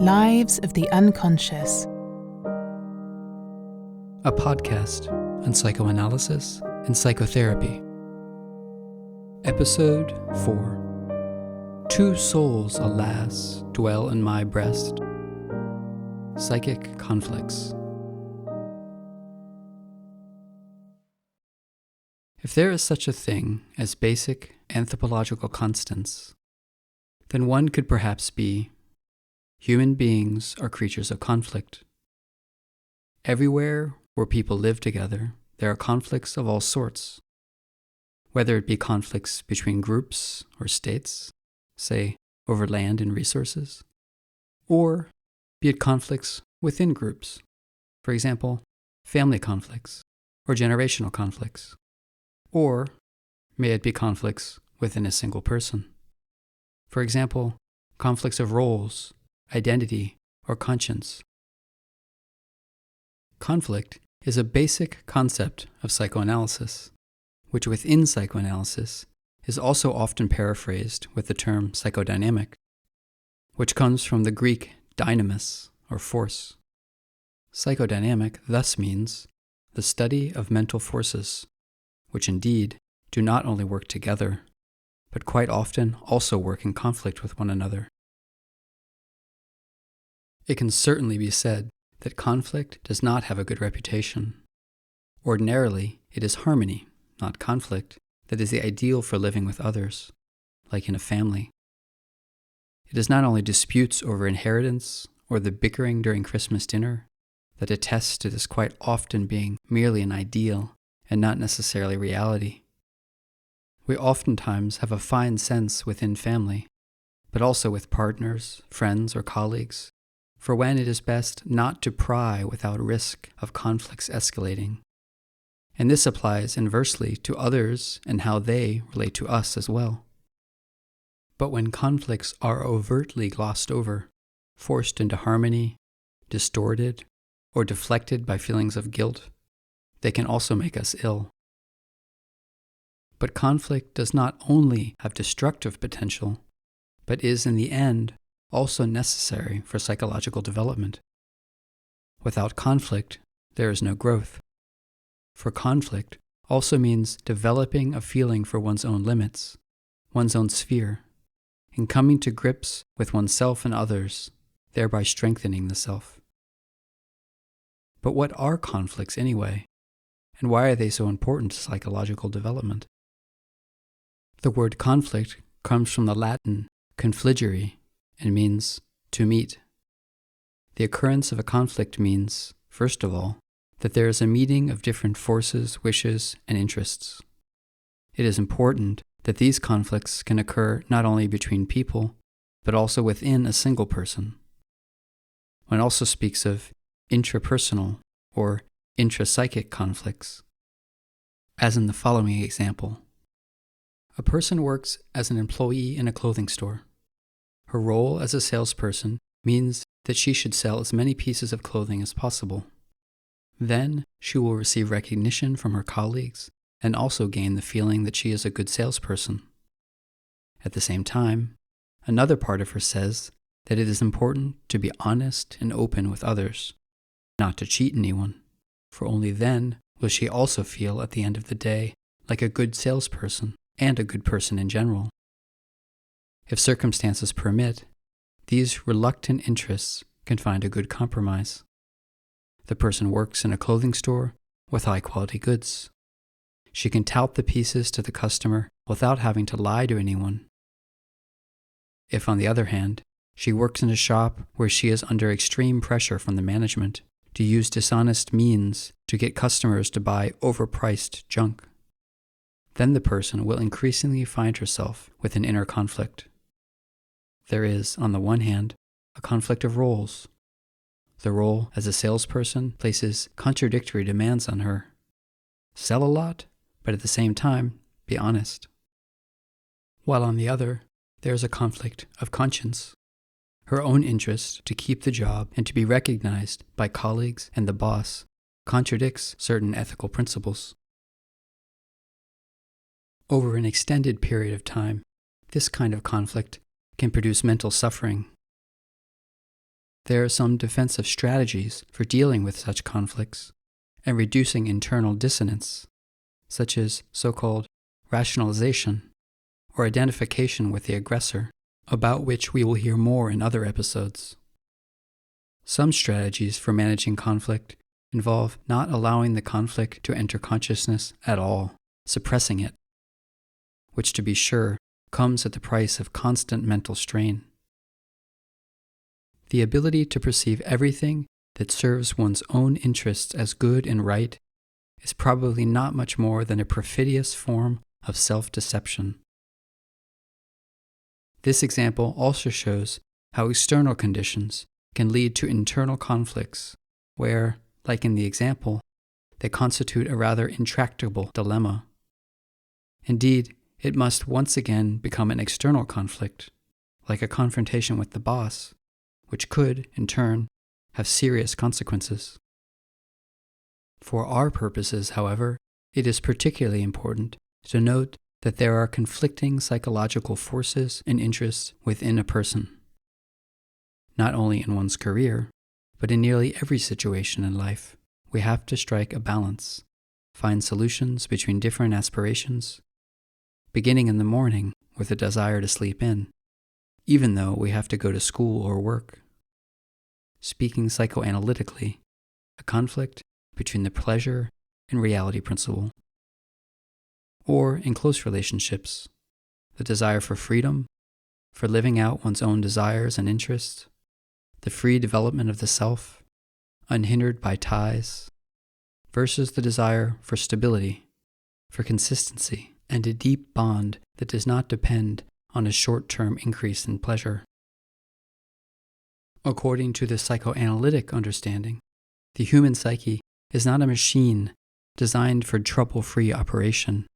Lives of the Unconscious, a podcast on psychoanalysis and psychotherapy. Episode 4. Two souls, alas, dwell in my breast. Psychic conflicts. If there is such a thing as basic anthropological constants, then one could perhaps be: human beings are creatures of conflict. Everywhere where people live together, there are conflicts of all sorts, whether it be conflicts between groups or states, say over land and resources, or be it conflicts within groups, for example, family conflicts or generational conflicts, or may it be conflicts within a single person, for example, conflicts of roles, identity, or conscience. Conflict is a basic concept of psychoanalysis, which within psychoanalysis is also often paraphrased with the term psychodynamic, which comes from the Greek dynamis, or force. Psychodynamic thus means the study of mental forces, which indeed do not only work together, but quite often also work in conflict with one another. It can certainly be said that conflict does not have a good reputation. Ordinarily, it is harmony, not conflict, that is the ideal for living with others, like in a family. It is not only disputes over inheritance or the bickering during Christmas dinner that attest to this quite often being merely an ideal and not necessarily reality. We oftentimes have a fine sense within family, but also with partners, friends, or colleagues, for when it is best not to pry without risk of conflicts escalating. And this applies inversely to others and how they relate to us as well. But when conflicts are overtly glossed over, forced into harmony, distorted, or deflected by feelings of guilt, they can also make us ill. But conflict does not only have destructive potential, but is in the end also necessary for psychological development. Without conflict, there is no growth. For conflict also means developing a feeling for one's own limits, one's own sphere, and coming to grips with oneself and others, thereby strengthening the self. But what are conflicts anyway, and why are they so important to psychological development? The word conflict comes from the Latin confligere, and means to meet. The occurrence of a conflict means, first of all, that there is a meeting of different forces, wishes, and interests. It is important that these conflicts can occur not only between people, but also within a single person. One also speaks of intrapersonal or intrapsychic conflicts, as in the following example. A person works as an employee in a clothing store. Her role as a salesperson means that she should sell as many pieces of clothing as possible. Then she will receive recognition from her colleagues and also gain the feeling that she is a good salesperson. At the same time, another part of her says that it is important to be honest and open with others, not to cheat anyone, for only then will she also feel at the end of the day like a good salesperson and a good person in general. If circumstances permit, these reluctant interests can find a good compromise. The person works in a clothing store with high-quality goods. She can tout the pieces to the customer without having to lie to anyone. If, on the other hand, she works in a shop where she is under extreme pressure from the management to use dishonest means to get customers to buy overpriced junk, then the person will increasingly find herself with an inner conflict. There is, on the one hand, a conflict of roles. The role as a salesperson places contradictory demands on her. Sell a lot, but at the same time, be honest. While on the other, there is a conflict of conscience. Her own interest to keep the job and to be recognized by colleagues and the boss contradicts certain ethical principles. Over an extended period of time, this kind of conflict can produce mental suffering. There are some defensive strategies for dealing with such conflicts and reducing internal dissonance, such as so-called rationalization or identification with the aggressor, about which we will hear more in other episodes. Some strategies for managing conflict involve not allowing the conflict to enter consciousness at all, suppressing it, which, to be sure, comes at the price of constant mental strain. The ability to perceive everything that serves one's own interests as good and right is probably not much more than a perfidious form of self-deception. This example also shows how external conditions can lead to internal conflicts where, like in the example, they constitute a rather intractable dilemma. Indeed, it must once again become an external conflict, like a confrontation with the boss, which could, in turn, have serious consequences. For our purposes, however, it is particularly important to note that there are conflicting psychological forces and interests within a person, not only in one's career, but in nearly every situation in life. We have to strike a balance, find solutions between different aspirations, beginning in the morning with a desire to sleep in, even though we have to go to school or work. Speaking psychoanalytically, a conflict between the pleasure and reality principle. Or in close relationships, the desire for freedom, for living out one's own desires and interests, the free development of the self, unhindered by ties, versus the desire for stability, for consistency, and a deep bond that does not depend on a short-term increase in pleasure. According to the psychoanalytic understanding, the human psyche is not a machine designed for trouble-free operation,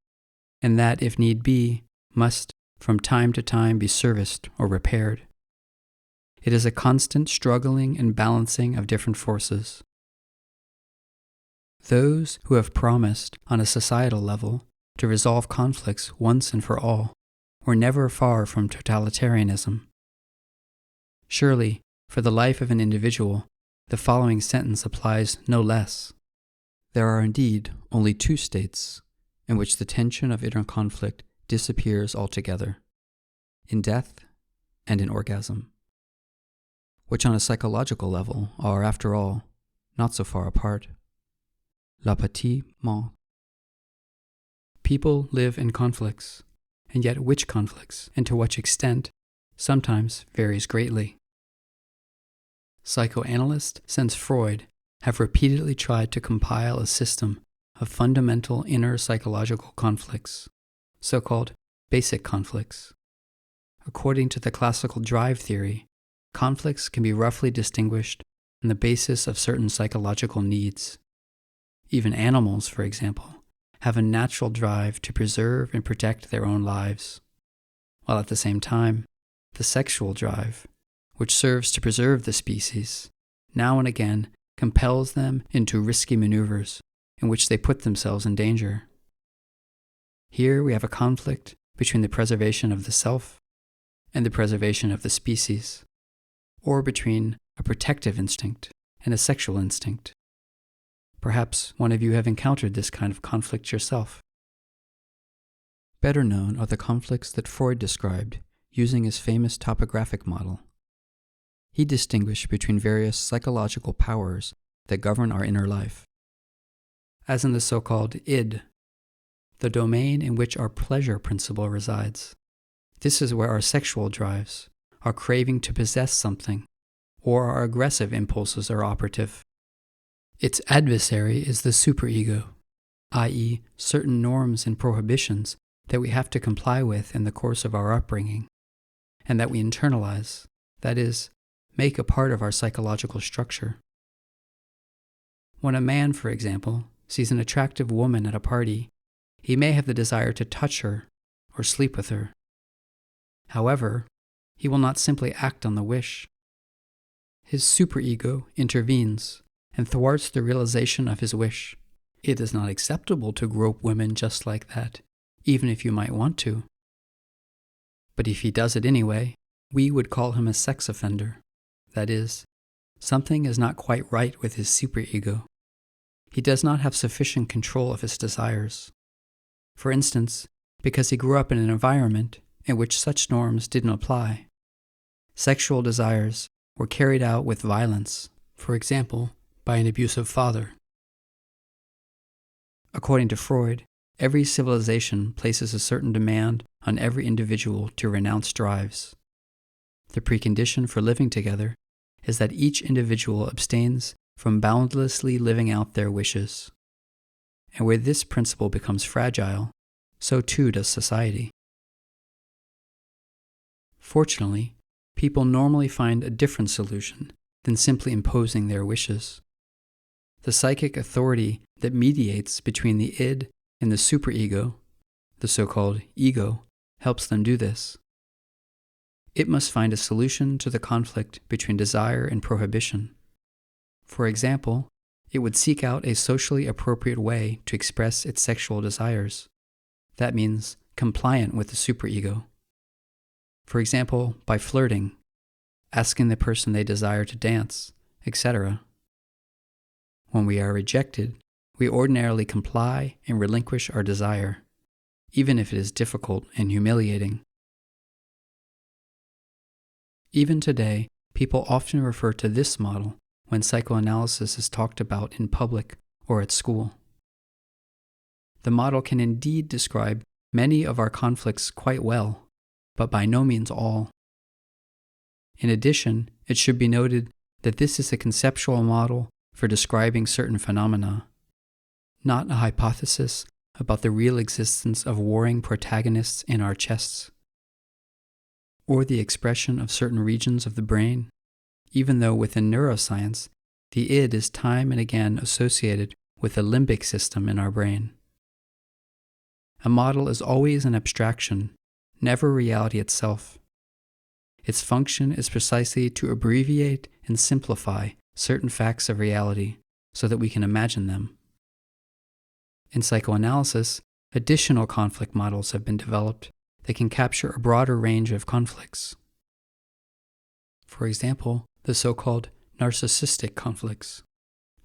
and that, if need be, must from time to time be serviced or repaired. It is a constant struggling and balancing of different forces. Those who have promised on a societal level to resolve conflicts once and for all were never far from totalitarianism. Surely, for the life of an individual, the following sentence applies no less. There are indeed only two states in which the tension of inner conflict disappears altogether, in death and in orgasm, which on a psychological level are, after all, not so far apart. La petite mort. People live in conflicts, and yet which conflicts and to what extent sometimes varies greatly. Psychoanalysts since Freud have repeatedly tried to compile a system of fundamental inner psychological conflicts, so-called basic conflicts. According to the classical drive theory, conflicts can be roughly distinguished on the basis of certain psychological needs. Even animals, for example, have a natural drive to preserve and protect their own lives, while at the same time, the sexual drive, which serves to preserve the species, now and again compels them into risky maneuvers in which they put themselves in danger. Here we have a conflict between the preservation of the self and the preservation of the species, or between a protective instinct and a sexual instinct. Perhaps one of you have encountered this kind of conflict yourself. Better known are the conflicts that Freud described using his famous topographic model. He distinguished between various psychological powers that govern our inner life. As in the so-called id, the domain in which our pleasure principle resides. This is where our sexual drives, our craving to possess something, or our aggressive impulses are operative. Its adversary is the superego, i.e., certain norms and prohibitions that we have to comply with in the course of our upbringing, and that we internalize, that is, make a part of our psychological structure. When a man, for example, sees an attractive woman at a party, he may have the desire to touch her or sleep with her. However, he will not simply act on the wish. His superego intervenes and thwarts the realization of his wish. It is not acceptable to grope women just like that, even if you might want to. But if he does it anyway, we would call him a sex offender. That is, something is not quite right with his superego. He does not have sufficient control of his desires. For instance, because he grew up in an environment in which such norms didn't apply. Sexual desires were carried out with violence, for example, by an abusive father. According to Freud, every civilization places a certain demand on every individual to renounce drives. The precondition for living together is that each individual abstains from boundlessly living out their wishes. And where this principle becomes fragile, so too does society. Fortunately, people normally find a different solution than simply imposing their wishes. The psychic authority that mediates between the id and the superego, the so-called ego, helps them do this. It must find a solution to the conflict between desire and prohibition. For example, it would seek out a socially appropriate way to express its sexual desires. That means compliant with the superego. For example, by flirting, asking the person they desire to dance, etc. When we are rejected, we ordinarily comply and relinquish our desire, even if it is difficult and humiliating. Even today, people often refer to this model when psychoanalysis is talked about in public or at school. The model can indeed describe many of our conflicts quite well, but by no means all. In addition, it should be noted that this is a conceptual model for describing certain phenomena, not a hypothesis about the real existence of warring protagonists in our chests, or the expression of certain regions of the brain, even though within neuroscience, the id is time and again associated with the limbic system in our brain. A model is always an abstraction, never reality itself. Its function is precisely to abbreviate and simplify certain facts of reality so that we can imagine them. In psychoanalysis, additional conflict models have been developed that can capture a broader range of conflicts. For example, the so-called narcissistic conflicts.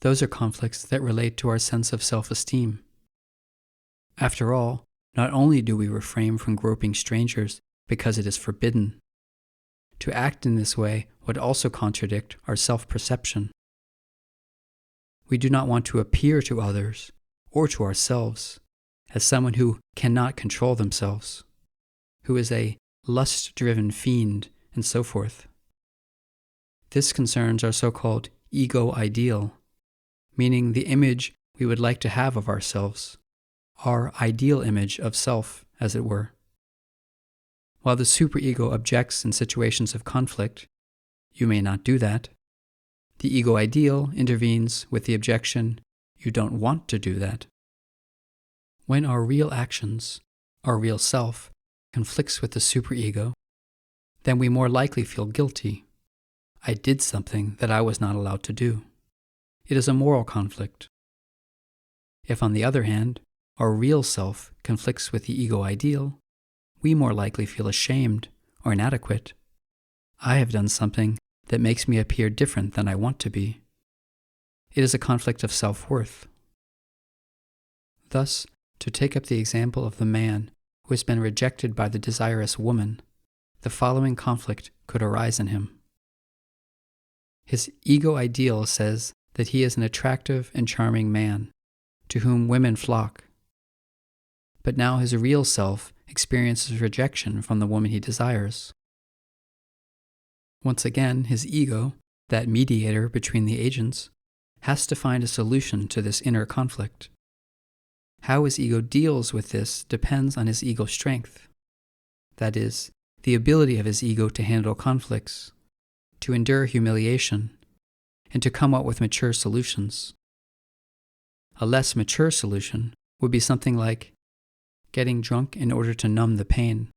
Those are conflicts that relate to our sense of self-esteem. After all, not only do we refrain from groping strangers because it is forbidden, to act in this way would also contradict our self-perception. We do not want to appear to others or to ourselves as someone who cannot control themselves, who is a lust-driven fiend, and so forth. This concerns our so-called ego ideal, meaning the image we would like to have of ourselves, our ideal image of self, as it were. While the superego objects in situations of conflict, you may not do that, the ego ideal intervenes with the objection, you don't want to do that. When our real actions, our real self, conflicts with the superego, then we more likely feel guilty. I did something that I was not allowed to do. It is a moral conflict. If, on the other hand, our real self conflicts with the ego ideal, we more likely feel ashamed or inadequate. I have done something that makes me appear different than I want to be. It is a conflict of self-worth. Thus, to take up the example of the man who has been rejected by the desirous woman, the following conflict could arise in him. His ego ideal says that he is an attractive and charming man, to whom women flock. But now his real self experiences rejection from the woman he desires. Once again, his ego, that mediator between the agents, has to find a solution to this inner conflict. How his ego deals with this depends on his ego strength. That is, the ability of his ego to handle conflicts, to endure humiliation, and to come up with mature solutions. A less mature solution would be something like getting drunk in order to numb the pain.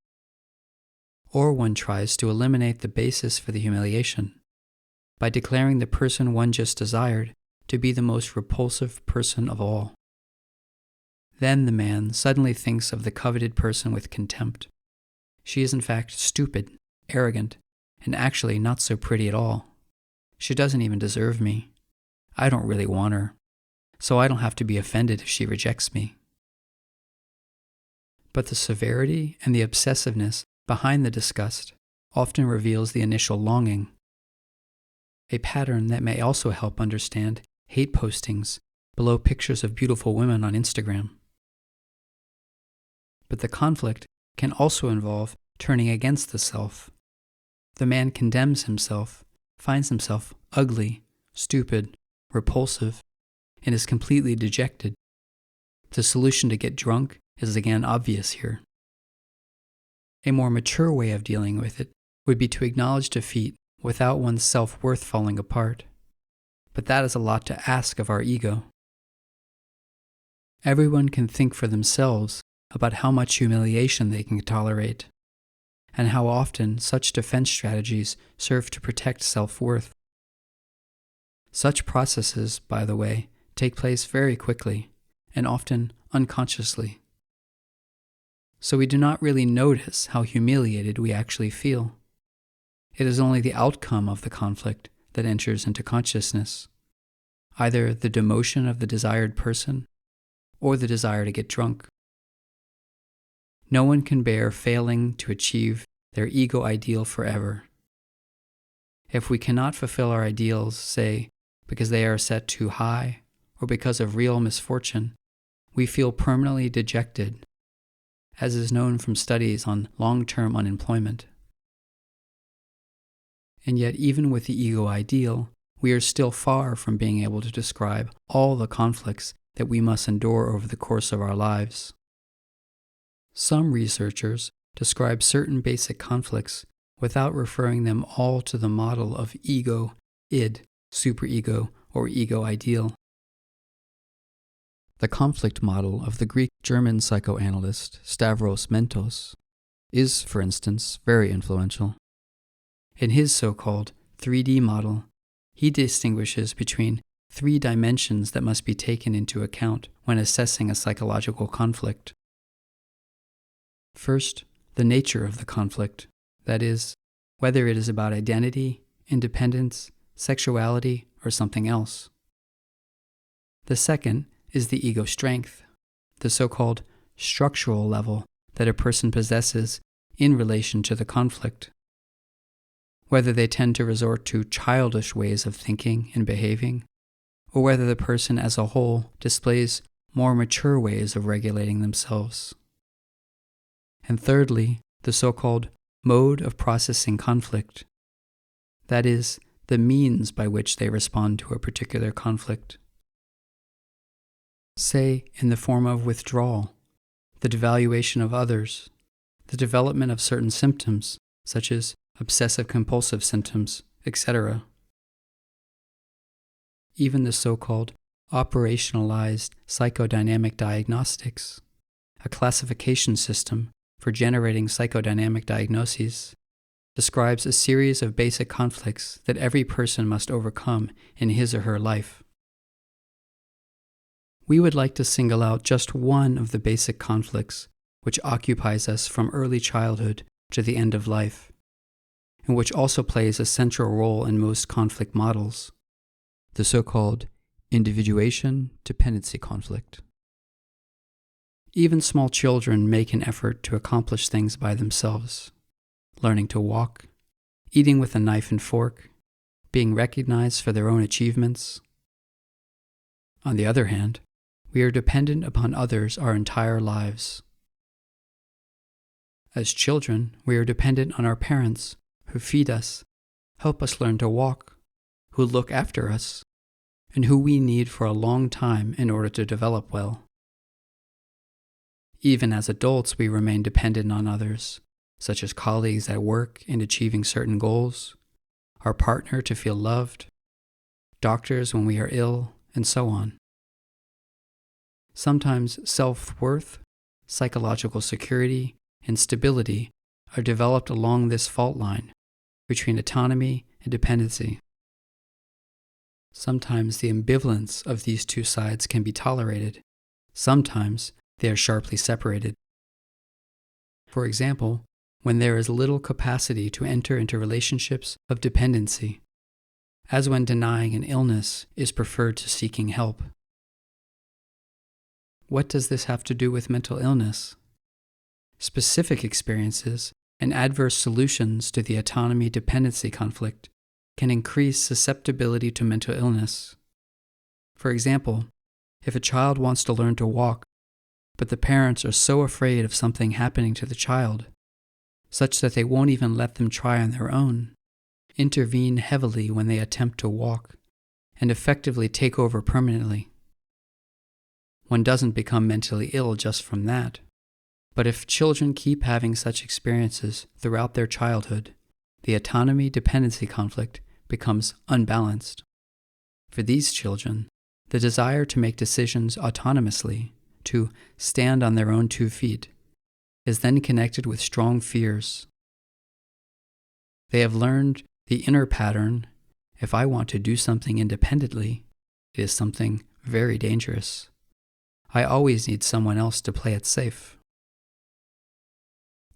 Or one tries to eliminate the basis for the humiliation by declaring the person one just desired to be the most repulsive person of all. Then the man suddenly thinks of the coveted person with contempt. She is in fact stupid, arrogant, and actually not so pretty at all. She doesn't even deserve me. I don't really want her, so I don't have to be offended if she rejects me. But the severity and the obsessiveness behind the disgust often reveals the initial longing, a pattern that may also help understand hate postings below pictures of beautiful women on Instagram. But the conflict can also involve turning against the self. The man condemns himself, finds himself ugly, stupid, repulsive, and is completely dejected. The solution to get drunk is again obvious here. A more mature way of dealing with it would be to acknowledge defeat without one's self-worth falling apart. But that is a lot to ask of our ego. Everyone can think for themselves about how much humiliation they can tolerate, and how often such defense strategies serve to protect self-worth. Such processes, by the way, take place very quickly, and often unconsciously. So we do not really notice how humiliated we actually feel. It is only the outcome of the conflict that enters into consciousness, either the demotion of the desired person or the desire to get drunk. No one can bear failing to achieve their ego ideal forever. If we cannot fulfill our ideals, say, because they are set too high or because of real misfortune, we feel permanently dejected, as is known from studies on long-term unemployment. And yet, even with the ego ideal, we are still far from being able to describe all the conflicts that we must endure over the course of our lives. Some researchers describe certain basic conflicts without referring them all to the model of ego, id, superego, or ego ideal. The conflict model of the Greek-German psychoanalyst Stavros Mentos is, for instance, very influential. In his so-called 3D model, he distinguishes between 3 dimensions that must be taken into account when assessing a psychological conflict. First, the nature of the conflict, that is, whether it is about identity, independence, sexuality, or something else. The second is the ego strength, the so-called structural level that a person possesses in relation to the conflict. Whether they tend to resort to childish ways of thinking and behaving, or whether the person as a whole displays more mature ways of regulating themselves. And thirdly, the so-called mode of processing conflict, that is, the means by which they respond to a particular conflict. Say, in the form of withdrawal, the devaluation of others, the development of certain symptoms, such as obsessive-compulsive symptoms, etc. Even the so-called operationalized psychodynamic diagnostics, a classification system for generating psychodynamic diagnoses, describes a series of basic conflicts that every person must overcome in his or her life. We would like to single out just one of the basic conflicts which occupies us from early childhood to the end of life, and which also plays a central role in most conflict models, the so-called individuation-dependency conflict. Even small children make an effort to accomplish things by themselves, learning to walk, eating with a knife and fork, being recognized for their own achievements. On the other hand, we are dependent upon others our entire lives. As children, we are dependent on our parents, who feed us, help us learn to walk, who look after us, and who we need for a long time in order to develop well. Even as adults, we remain dependent on others, such as colleagues at work in achieving certain goals, our partner to feel loved, doctors when we are ill, and so on. Sometimes self-worth, psychological security, and stability are developed along this fault line between autonomy and dependency. Sometimes the ambivalence of these two sides can be tolerated. Sometimes they are sharply separated. For example, when there is little capacity to enter into relationships of dependency, as when denying an illness is preferred to seeking help. What does this have to do with mental illness? Specific experiences and adverse solutions to the autonomy-dependency conflict can increase susceptibility to mental illness. For example, if a child wants to learn to walk, but the parents are so afraid of something happening to the child, such that they won't even let them try on their own, intervene heavily when they attempt to walk, and effectively take over permanently. One doesn't become mentally ill just from that, but if children keep having such experiences throughout their childhood, the autonomy-dependency conflict becomes unbalanced. For these children, the desire to make decisions autonomously, to stand on their own 2 feet, is then connected with strong fears. They have learned the inner pattern: if I want to do something independently, it is something very dangerous. I always need someone else to play it safe.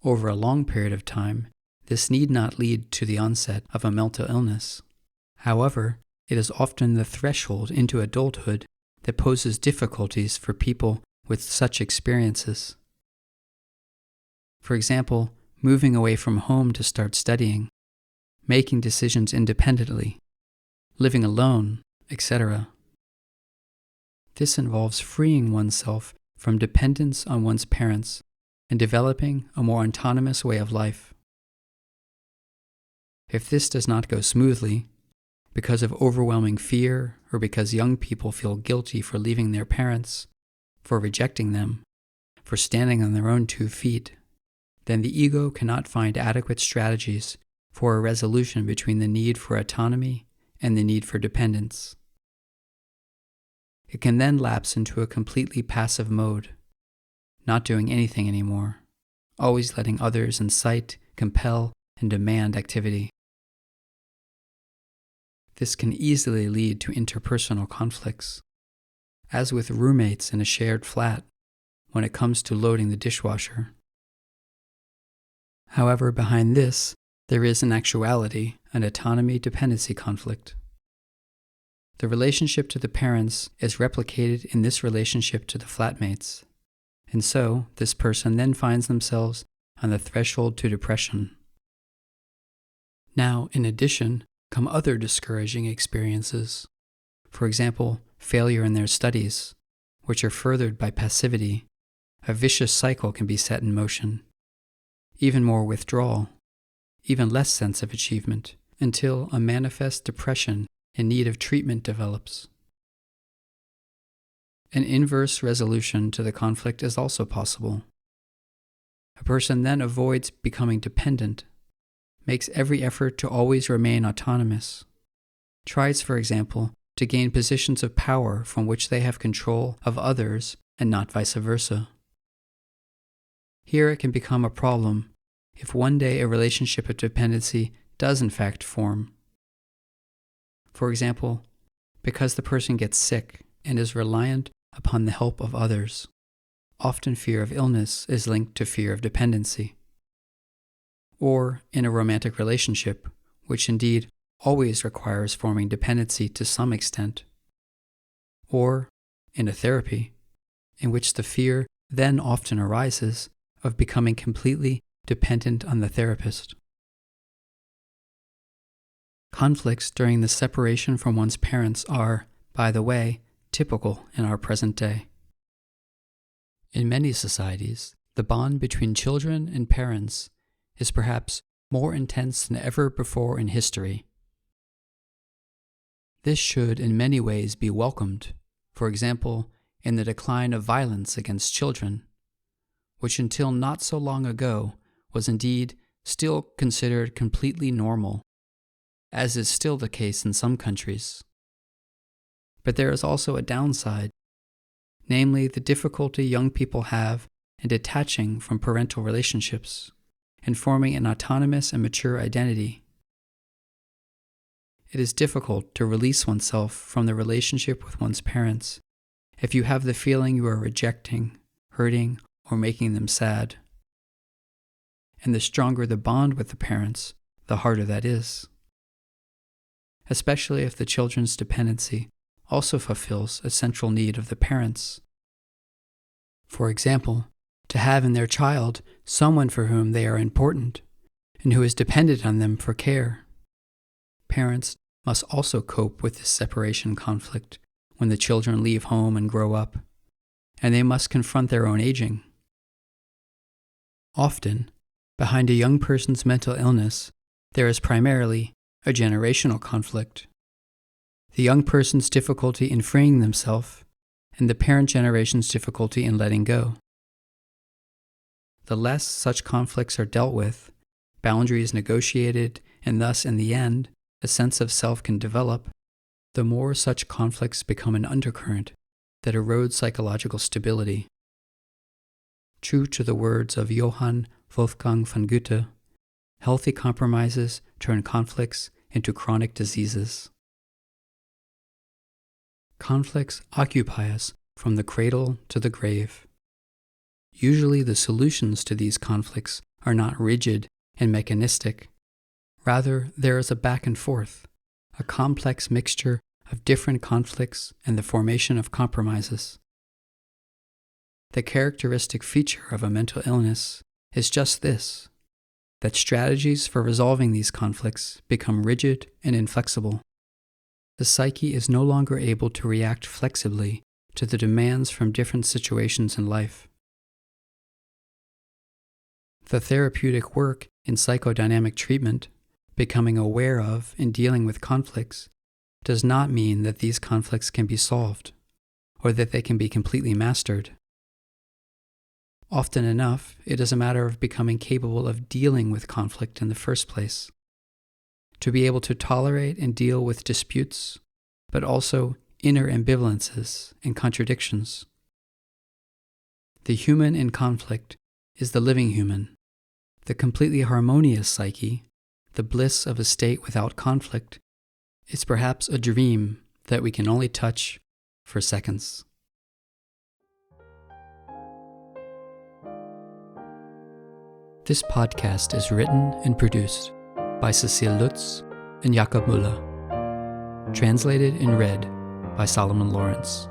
Over a long period of time, this need not lead to the onset of a mental illness. However, it is often the threshold into adulthood that poses difficulties for people with such experiences. For example, moving away from home to start studying, making decisions independently, living alone, etc. This involves freeing oneself from dependence on one's parents and developing a more autonomous way of life. If this does not go smoothly, because of overwhelming fear or because young people feel guilty for leaving their parents, for rejecting them, for standing on their own 2 feet, then the ego cannot find adequate strategies for a resolution between the need for autonomy and the need for dependence. It can then lapse into a completely passive mode, not doing anything anymore, always letting others incite, compel, and demand activity. This can easily lead to interpersonal conflicts, as with roommates in a shared flat when it comes to loading the dishwasher. However, behind this, there is in actuality an autonomy-dependency conflict. The relationship to the parents is replicated in this relationship to the flatmates, and so this person then finds themselves on the threshold to depression. Now, in addition, come other discouraging experiences. For example, failure in their studies, which are furthered by passivity. A vicious cycle can be set in motion. Even more withdrawal, even less sense of achievement, until a manifest depression in need of treatment develops. An inverse resolution to the conflict is also possible. A person then avoids becoming dependent, makes every effort to always remain autonomous, tries, for example, to gain positions of power from which they have control of others and not vice versa. Here it can become a problem if one day a relationship of dependency does in fact form. For example, because the person gets sick and is reliant upon the help of others. Often fear of illness is linked to fear of dependency. Or in a romantic relationship, which indeed always requires forming dependency to some extent. Or in a therapy, in which the fear then often arises of becoming completely dependent on the therapist. Conflicts during the separation from one's parents are, by the way, typical in our present day. In many societies, the bond between children and parents is perhaps more intense than ever before in history. This should in many ways be welcomed, for example, in the decline of violence against children, which until not so long ago was indeed still considered completely normal, as is still the case in some countries. But there is also a downside, namely the difficulty young people have in detaching from parental relationships and forming an autonomous and mature identity. It is difficult to release oneself from the relationship with one's parents if you have the feeling you are rejecting, hurting, or making them sad. And the stronger the bond with the parents, the harder that is. especially if the children's dependency also fulfills a central need of the parents. For example, to have in their child someone for whom they are important and who is dependent on them for care. Parents must also cope with this separation conflict when the children leave home and grow up, and they must confront their own aging. Often, behind a young person's mental illness, there is primarily a generational conflict. The young person's difficulty in freeing themselves and the parent generation's difficulty in letting go. The less such conflicts are dealt with, boundaries negotiated, and thus, in the end, a sense of self can develop, the more such conflicts become an undercurrent that erodes psychological stability. True to the words of Johann Wolfgang von Goethe, healthy compromises turn conflicts into chronic diseases. Conflicts occupy us from the cradle to the grave. Usually the solutions to these conflicts are not rigid and mechanistic. Rather, there is a back and forth, a complex mixture of different conflicts and the formation of compromises. The characteristic feature of a mental illness is just this, that strategies for resolving these conflicts become rigid and inflexible. The psyche is no longer able to react flexibly to the demands from different situations in life. The therapeutic work in psychodynamic treatment, becoming aware of and dealing with conflicts, does not mean that these conflicts can be solved, or that they can be completely mastered. Often enough, it is a matter of becoming capable of dealing with conflict in the first place, to be able to tolerate and deal with disputes, but also inner ambivalences and contradictions. The human in conflict is the living human. The completely harmonious psyche, the bliss of a state without conflict, is perhaps a dream that we can only touch for seconds. This podcast is written and produced by Cecile Lutz and Jakob Müller. Translated and read by Solomon Lawrence.